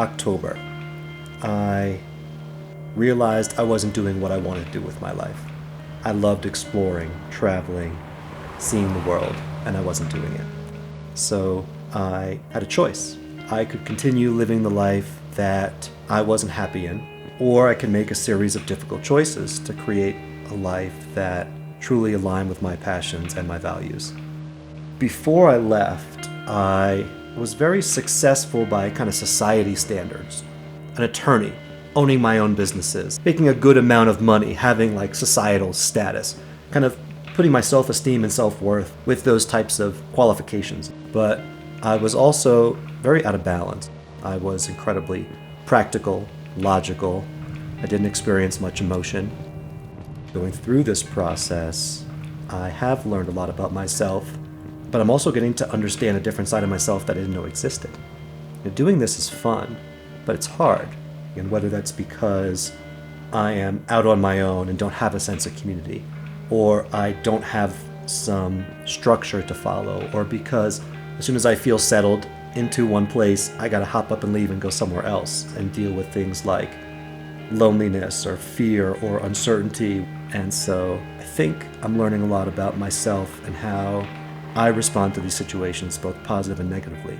October, I realized I wasn't doing what I wanted to do with my life. I loved exploring, traveling, seeing the world, and I wasn't doing it. So I had a choice. I could continue living the life that I wasn't happy in, or I could make a series of difficult choices to create a life that truly aligned with my passions and my values. Before I left, I was very successful by kind of society standards. An attorney, owning my own businesses, making a good amount of money, having like societal status, kind of putting my self-esteem and self-worth with those types of qualifications. But I was also very out of balance. I was incredibly practical, logical. I didn't experience much emotion. Going through this process, I have learned a lot about myself, but I'm also getting to understand a different side of myself that I didn't know existed. Doing this is fun, but it's hard. And whether that's because I am out on my own and don't have a sense of community, or I don't have some structure to follow, or because as soon as I feel settled into one place, I gotta hop up and leave and go somewhere else and deal with things like loneliness or fear or uncertainty. And so I think I'm learning a lot about myself and how I respond to these situations, both positive and negatively.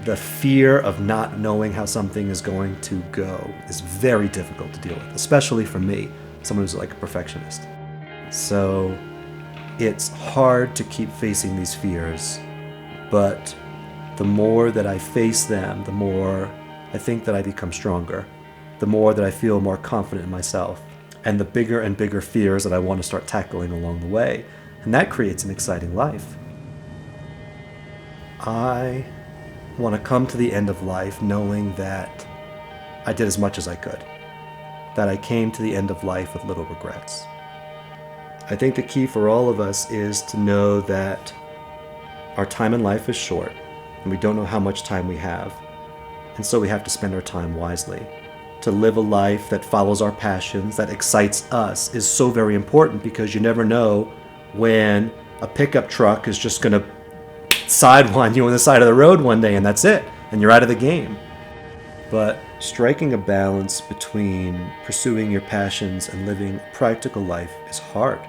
The fear of not knowing how something is going to go is very difficult to deal with, especially for me, someone who's like a perfectionist. So it's hard to keep facing these fears, but the more that I face them, the more I think that I become stronger, the more that I feel more confident in myself, and the bigger and bigger fears that I want to start tackling along the way. And that creates an exciting life. I want to come to the end of life knowing that I did as much as I could, that I came to the end of life with little regrets. I think the key for all of us is to know that our time in life is short, and we don't know how much time we have, and so we have to spend our time wisely. To live a life that follows our passions, that excites us, is so very important, because you never know when a pickup truck is just going to sidewind you on the side of the road one day, and that's it, and you're out of the game. But striking a balance between pursuing your passions and living a practical life is hard.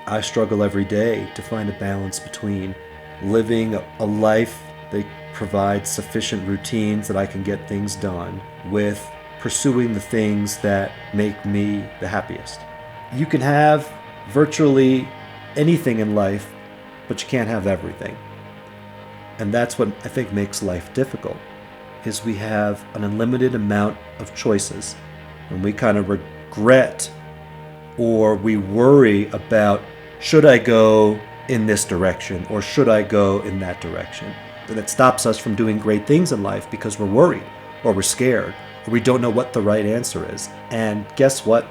I struggle every day to find a balance between living a life that provides sufficient routines that I can get things done with pursuing the things that make me the happiest. You can have virtually anything in life, but you can't have everything. And that's what I think makes life difficult, is we have an unlimited amount of choices, and we kind of regret or we worry about, should I go in this direction or should I go in that direction? And it stops us from doing great things in life because we're worried or we're scared or we don't know what the right answer is. And guess what?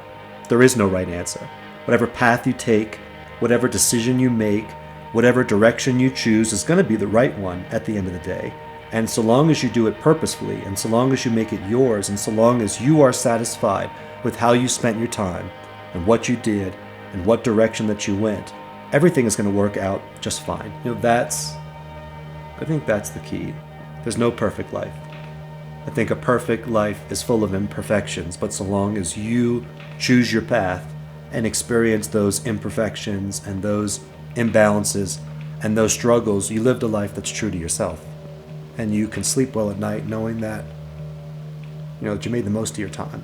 There is no right answer. Whatever path you take, whatever decision you make, whatever direction you choose is going to be the right one at the end of the day. And so long as you do it purposefully, and so long as you make it yours, and so long as you are satisfied with how you spent your time and what you did and what direction that you went, everything is going to work out just fine. I think that's the key. There's no perfect life. I think a perfect life is full of imperfections, but so long as you choose your path and experience those imperfections and those imbalances and those struggles, you lived a life that's true to yourself. And you can sleep well at night knowing that, that you made the most of your time.